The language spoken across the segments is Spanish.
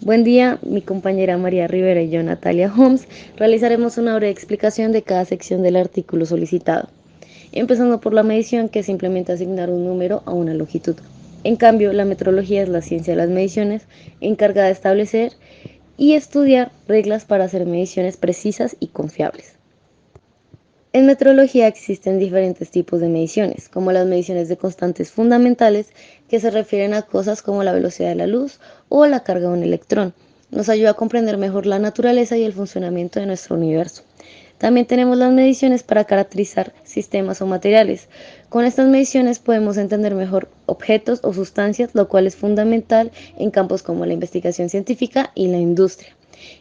Buen día, mi compañera María Rivera y yo, Natalia Holmes, realizaremos una breve explicación de cada sección del artículo solicitado, empezando por la medición, que es simplemente asignar un número a una longitud. En cambio, la metrología es la ciencia de las mediciones, encargada de establecer y estudiar reglas para hacer mediciones precisas y confiables. En metrología existen diferentes tipos de mediciones, como las mediciones de constantes fundamentales, que se refieren a cosas como la velocidad de la luz o la carga de un electrón. Nos ayuda a comprender mejor la naturaleza y el funcionamiento de nuestro universo. También tenemos las mediciones para caracterizar sistemas o materiales. Con estas mediciones podemos entender mejor objetos o sustancias, lo cual es fundamental en campos como la investigación científica y la industria.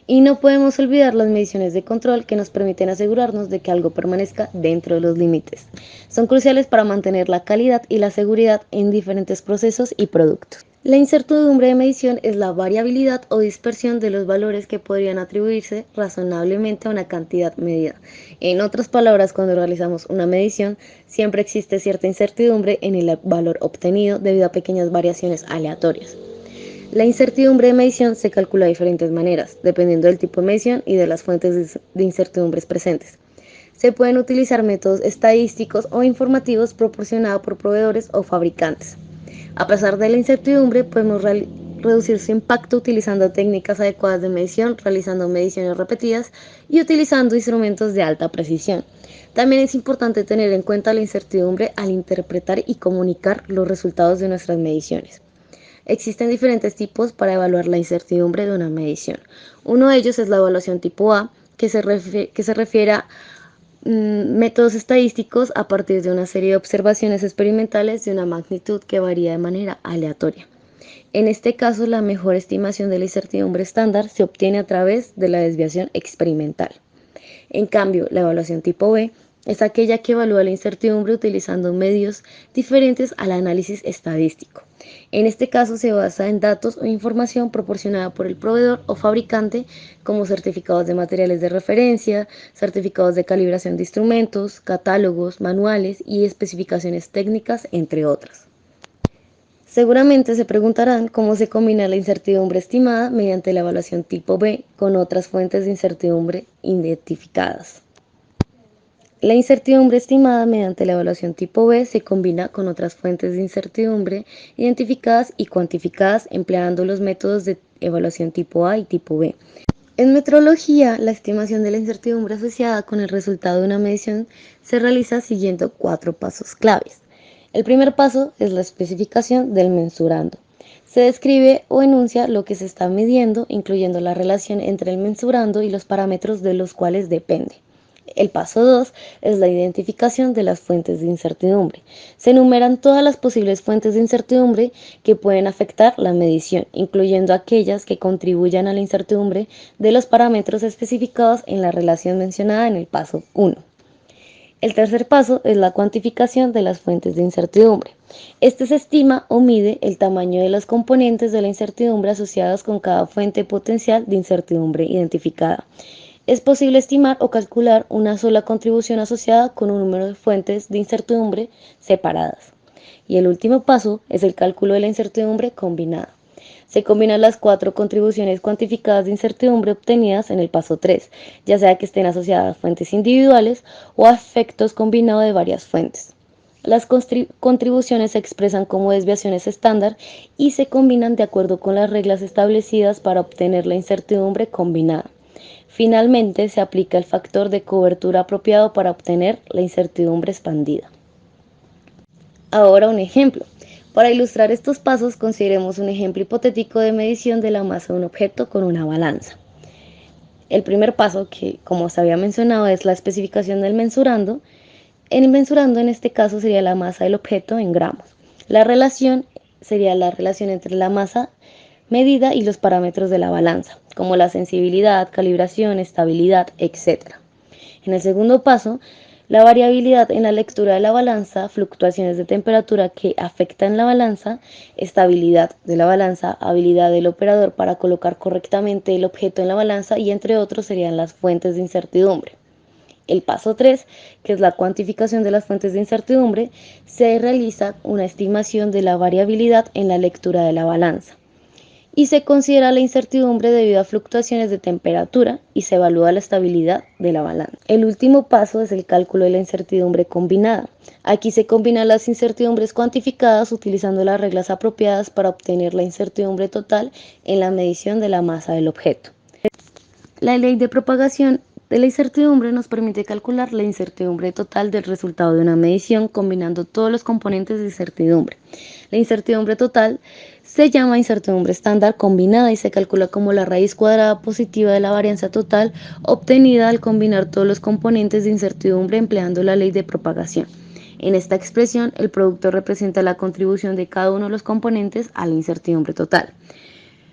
Y no podemos olvidar las mediciones de control, que nos permiten asegurarnos de que algo permanezca dentro de los límites. Son cruciales para mantener la calidad y la seguridad en diferentes procesos y productos. La incertidumbre de medición es la variabilidad o dispersión de los valores que podrían atribuirse razonablemente a una cantidad medida. En otras palabras, cuando realizamos una medición, siempre existe cierta incertidumbre en el valor obtenido debido a pequeñas variaciones aleatorias. La incertidumbre de medición se calcula de diferentes maneras, dependiendo del tipo de medición y de las fuentes de incertidumbres presentes. Se pueden utilizar métodos estadísticos o informativos proporcionados por proveedores o fabricantes. A pesar de la incertidumbre, podemos reducir su impacto utilizando técnicas adecuadas de medición, realizando mediciones repetidas y utilizando instrumentos de alta precisión. También es importante tener en cuenta la incertidumbre al interpretar y comunicar los resultados de nuestras mediciones. Existen diferentes tipos para evaluar la incertidumbre de una medición. Uno de ellos es la evaluación tipo A, que se refiere a métodos estadísticos a partir de una serie de observaciones experimentales de una magnitud que varía de manera aleatoria. En este caso, la mejor estimación de la incertidumbre estándar se obtiene a través de la desviación experimental. En cambio, la evaluación tipo B es aquella que evalúa la incertidumbre utilizando medios diferentes al análisis estadístico. En este caso se basa en datos o información proporcionada por el proveedor o fabricante, como certificados de materiales de referencia, certificados de calibración de instrumentos, catálogos, manuales y especificaciones técnicas, entre otras. Seguramente se preguntarán cómo se combina la incertidumbre estimada mediante la evaluación tipo B con otras fuentes de incertidumbre identificadas. La incertidumbre estimada mediante la evaluación tipo B se combina con otras fuentes de incertidumbre identificadas y cuantificadas empleando los métodos de evaluación tipo A y tipo B. En metrología, la estimación de la incertidumbre asociada con el resultado de una medición se realiza siguiendo 4 pasos claves. El primer paso es la especificación del mensurando. Se describe o enuncia lo que se está midiendo, incluyendo la relación entre el mensurando y los parámetros de los cuales depende. El paso 2 es la identificación de las fuentes de incertidumbre. Se enumeran todas las posibles fuentes de incertidumbre que pueden afectar la medición, incluyendo aquellas que contribuyan a la incertidumbre de los parámetros especificados en la relación mencionada en el paso 1. El tercer paso es la cuantificación de las fuentes de incertidumbre. Este se estima o mide el tamaño de los componentes de la incertidumbre asociados con cada fuente potencial de incertidumbre identificada. Es posible estimar o calcular una sola contribución asociada con un número de fuentes de incertidumbre separadas. Y el último paso es el cálculo de la incertidumbre combinada. Se combinan las 4 contribuciones cuantificadas de incertidumbre obtenidas en el paso 3, ya sea que estén asociadas a fuentes individuales o a efectos combinados de varias fuentes. Las contribuciones se expresan como desviaciones estándar y se combinan de acuerdo con las reglas establecidas para obtener la incertidumbre combinada. Finalmente, se aplica el factor de cobertura apropiado para obtener la incertidumbre expandida. Ahora un ejemplo. Para ilustrar estos pasos, consideremos un ejemplo hipotético de medición de la masa de un objeto con una balanza. El primer paso, que como se había mencionado, es la especificación del mensurando. El mensurando en este caso sería la masa del objeto en gramos. La relación sería la relación entre la masa medida y los parámetros de la balanza, como la sensibilidad, calibración, estabilidad, etc. En el segundo paso, la variabilidad en la lectura de la balanza, fluctuaciones de temperatura que afectan la balanza, estabilidad de la balanza, habilidad del operador para colocar correctamente el objeto en la balanza y entre otros serían las fuentes de incertidumbre. El paso 3, que es la cuantificación de las fuentes de incertidumbre, se realiza una estimación de la variabilidad en la lectura de la balanza. y se considera la incertidumbre debido a fluctuaciones de temperatura y se evalúa la estabilidad de la balanza. El último paso es el cálculo de la incertidumbre combinada. Aquí se combinan las incertidumbres cuantificadas utilizando las reglas apropiadas para obtener la incertidumbre total en la medición de la masa del objeto. La ley de propagación de la incertidumbre nos permite calcular la incertidumbre total del resultado de una medición combinando todos los componentes de incertidumbre. La incertidumbre total se llama incertidumbre estándar combinada y se calcula como la raíz cuadrada positiva de la varianza total obtenida al combinar todos los componentes de incertidumbre empleando la ley de propagación. En esta expresión, el producto representa la contribución de cada uno de los componentes a la incertidumbre total,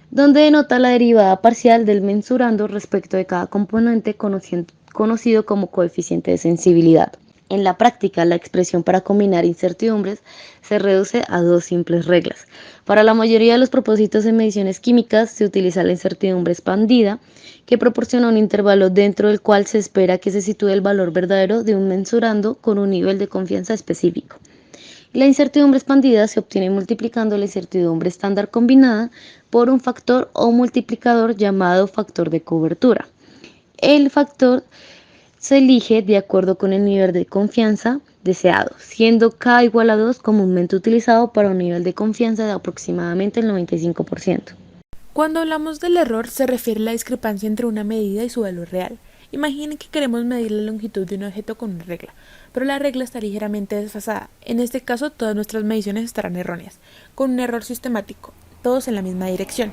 donde denota la derivada parcial del mensurando respecto de cada componente conocido como coeficiente de sensibilidad. En la práctica, la expresión para combinar incertidumbres se reduce a dos simples reglas. Para la mayoría de los propósitos en mediciones químicas se utiliza la incertidumbre expandida, que proporciona un intervalo dentro del cual se espera que se sitúe el valor verdadero de un mensurando con un nivel de confianza específico. La incertidumbre expandida se obtiene multiplicando la incertidumbre estándar combinada por un factor o multiplicador llamado factor de cobertura. El factor se elige de acuerdo con el nivel de confianza deseado, siendo K igual a 2 comúnmente utilizado para un nivel de confianza de aproximadamente el 95%. Cuando hablamos del error se refiere a la discrepancia entre una medida y su valor real. Imaginen que queremos medir la longitud de un objeto con una regla, pero la regla está ligeramente desfasada. En este caso, todas nuestras mediciones estarán erróneas, con un error sistemático, todos en la misma dirección.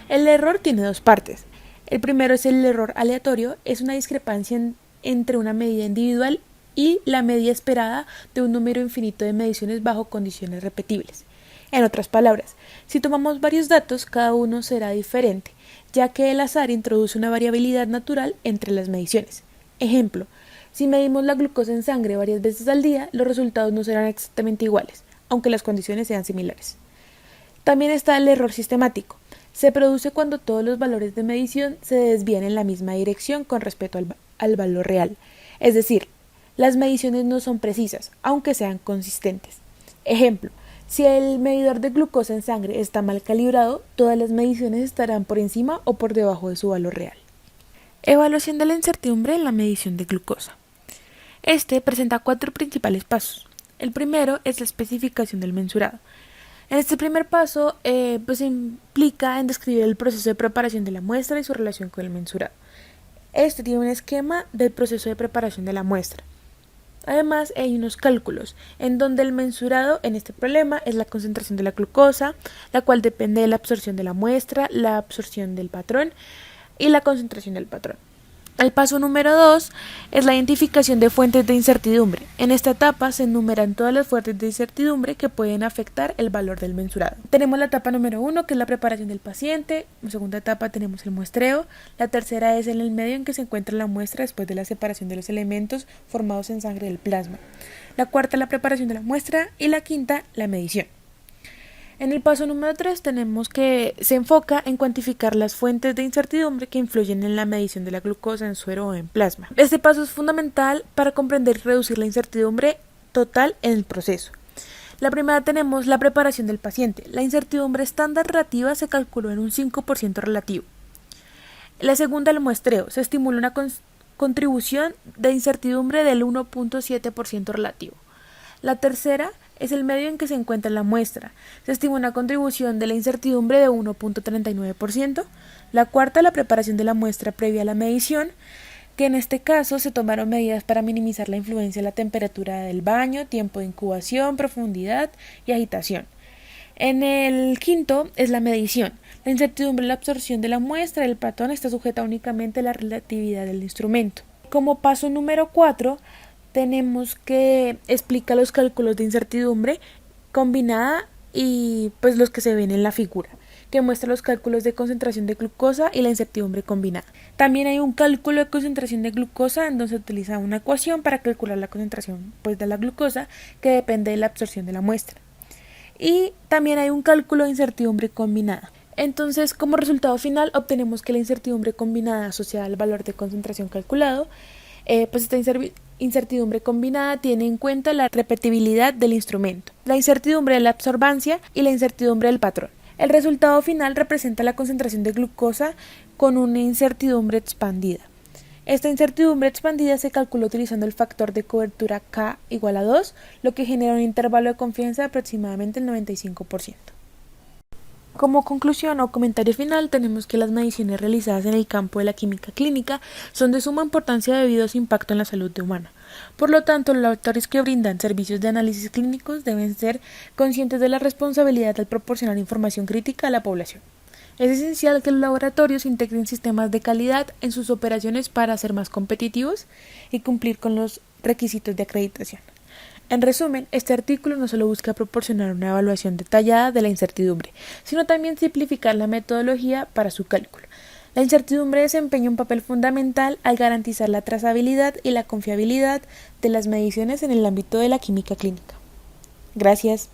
El error tiene dos partes. El primero es el error aleatorio, es una discrepancia entre una medida individual y la medida esperada de un número infinito de mediciones bajo condiciones repetibles. En otras palabras, si tomamos varios datos, cada uno será diferente, ya que el azar introduce una variabilidad natural entre las mediciones. Ejemplo, si medimos la glucosa en sangre varias veces al día, los resultados no serán exactamente iguales, aunque las condiciones sean similares. También está el error sistemático. Se produce cuando todos los valores de medición se desvían en la misma dirección con respecto al valor real. Es decir, las mediciones no son precisas, aunque sean consistentes. Ejemplo, si el medidor de glucosa en sangre está mal calibrado, todas las mediciones estarán por encima o por debajo de su valor real. Evaluación de la incertidumbre en la medición de glucosa. Este presenta 4 principales pasos. El primero es la especificación del mensurado. En este primer paso, implica en describir el proceso de preparación de la muestra y su relación con el mensurado. Este tiene un esquema del proceso de preparación de la muestra. Además, hay unos cálculos, en donde el mensurado en este problema es la concentración de la glucosa, la cual depende de la absorción de la muestra, la absorción del patrón y la concentración del patrón. El paso número 2 es la identificación de fuentes de incertidumbre. En esta etapa se enumeran todas las fuentes de incertidumbre que pueden afectar el valor del mensurado. Tenemos la etapa número 1, que es la preparación del paciente. En segunda etapa tenemos el muestreo. La tercera es en el medio en que se encuentra la muestra después de la separación de los elementos formados en sangre del plasma. La cuarta, la preparación de la muestra. Y la quinta, la medición. En el paso número 3 tenemos que se enfoca en cuantificar las fuentes de incertidumbre que influyen en la medición de la glucosa en suero o en plasma. Este paso es fundamental para comprender y reducir la incertidumbre total en el proceso. La primera tenemos la preparación del paciente. La incertidumbre estándar relativa se calculó en un 5% relativo. La segunda, el muestreo. Se estimula una contribución de incertidumbre del 1.7% relativo. La tercera es el medio en que se encuentra la muestra. Se estima una contribución de la incertidumbre de 1.39%. La cuarta, la preparación de la muestra previa a la medición, que en este caso se tomaron medidas para minimizar la influencia de la temperatura del baño, tiempo de incubación, profundidad y agitación. En el quinto es la medición. La incertidumbre de la absorción de la muestra del patrón está sujeta únicamente a la relatividad del instrumento. Como paso número 4, tenemos que explicar los cálculos de incertidumbre combinada y los que se ven en la figura, que muestra los cálculos de concentración de glucosa y la incertidumbre combinada. También hay un cálculo de concentración de glucosa en donde se utiliza una ecuación para calcular la concentración de la glucosa, que depende de la absorción de la muestra. Y también hay un cálculo de incertidumbre combinada. Entonces, como resultado final, obtenemos que la incertidumbre combinada asociada al valor de concentración calculado, esta incertidumbre combinada tiene en cuenta la repetibilidad del instrumento, la incertidumbre de la absorbancia y la incertidumbre del patrón. El resultado final representa la concentración de glucosa con una incertidumbre expandida. Esta incertidumbre expandida se calcula utilizando el factor de cobertura K igual a 2, lo que genera un intervalo de confianza de aproximadamente el 95%. Como conclusión o comentario final, tenemos que las mediciones realizadas en el campo de la química clínica son de suma importancia debido a su impacto en la salud humana. Por lo tanto, los laboratorios que brindan servicios de análisis clínicos deben ser conscientes de la responsabilidad al proporcionar información crítica a la población. Es esencial que los laboratorios integren sistemas de calidad en sus operaciones para ser más competitivos y cumplir con los requisitos de acreditación. En resumen, este artículo no solo busca proporcionar una evaluación detallada de la incertidumbre, sino también simplificar la metodología para su cálculo. La incertidumbre desempeña un papel fundamental al garantizar la trazabilidad y la confiabilidad de las mediciones en el ámbito de la química clínica. Gracias.